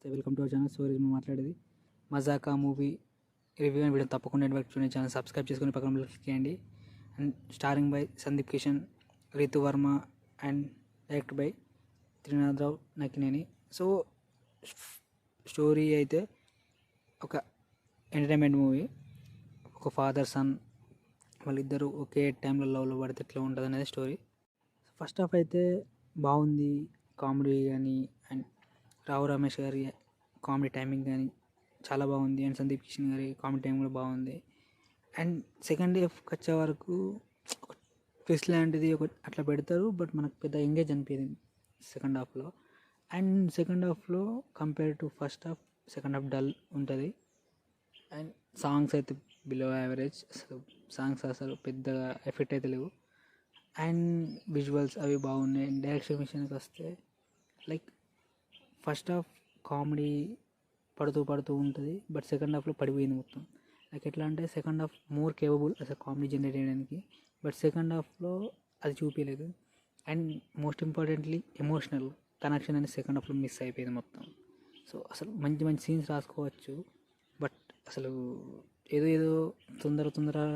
Welcome to our channel. Stories మేము మాట్లాడేది Mazaka movie review and video తప్పకుండా చూడండి. ఛానల్ సబ్స్క్రైబ్ చేసుకుని పక్కన క్లిక్ చేయండి. And starring by Sundeep Kishan, Ritu Varma and direct by Trinadha Rao Nakkina. So story అయితే ఒక ఎంటర్టైన్మెంట్ మూవీ. ఒక ఫాదర్ సన్ వాళ్ళిద్దరూ ఒకే టైంలో లవ్లో పడితే ఎట్లా ఉంటుంది అనేది స్టోరీ. ఫస్ట్ హాఫ్ అయితే బాగుంది, కామెడీ కానీ అండ్ రావు రమేష్ గారి కామెడీ టైమింగ్ కానీ చాలా బాగుంది. అండ్ సందీప్ కిషన్ గారి కామెడీ టైం కూడా బాగుంది. అండ్ సెకండ్ హాఫ్కి వచ్చే వరకు ఒక ట్విస్ట్ లాంటిది ఒక అట్లా పెడతారు, బట్ మనకు పెద్ద ఎంగేజ్ అనిపించింది సెకండ్ హాఫ్లో. అండ్ సెకండ్ హాఫ్లో compare to first half, second half dull ఉంటుంది. అండ్ సాంగ్స్ అయితే బిలో యావరేజ్, అసలు సాంగ్స్ అసలు పెద్దగా ఎఫెక్ట్ అయితే లేవు. అండ్ విజువల్స్ అవి బాగున్నాయి. డైరెక్షన్ విషయానికి వస్తే లైక్ ఫస్ట్ హాఫ్ కామెడీ పడుతూ ఉంటుంది, బట్ సెకండ్ హాఫ్లో పడిపోయింది మొత్తం. లైక్ ఎట్లా అంటే సెకండ్ హాఫ్ మోర్ కేపబుల్ అసలు కామెడీ జనరేట్ చేయడానికి, బట్ సెకండ్ హాఫ్లో అది చూపించలేదు. And most importantly emotional connection అనేది సెకండ్ హాఫ్లో మిస్ అయిపోయింది మొత్తం. సో అసలు మంచి మంచి సీన్స్ రాసుకోవచ్చు, బట్ అసలు ఏదో తొందరగా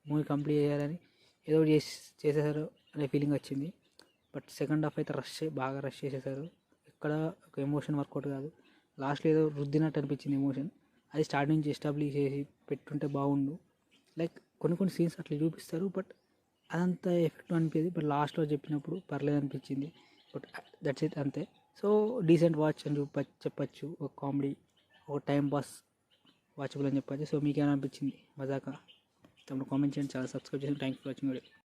మూవీ కంప్లీట్ చేయాలని ఏదో చేసేసారు అనే ఫీలింగ్ వచ్చింది. బట్ సెకండ్ హాఫ్ అయితే బాగా రష్ చేసేసారు. ఎక్కడ ఒక ఎమోషన్ వర్కౌట్ కాదు. లాస్ట్లో ఏదో రుద్దినట్టు అనిపించింది ఎమోషన్. అది స్టార్ట్ నుంచి ఎస్టాబ్లిష్ చేసి పెట్టుంటే బాగుండు. లైక్ కొన్ని సీన్స్ అట్లా చూపిస్తారు, బట్ అదంతా ఎఫెక్ట్ అనిపించేది. బట్ లాస్ట్లో చెప్పినప్పుడు పర్లేదు అనిపించింది. బట్ దట్స్ ఇట్, అంతే. సో డీసెంట్ వాచ్ అని చెప్పచ్చు. ఒక కామెడీ, ఒక టైం పాస్ వాచబుల్ అని చెప్పచ్చు. సో మీకేమైనా అనిపించింది మజాకా? తమ కామెంట్ చేయండి. చాలా సబ్స్క్రైబ్ చేసి థ్యాంక్ ఫర్ వాచింగ్ వీడియో.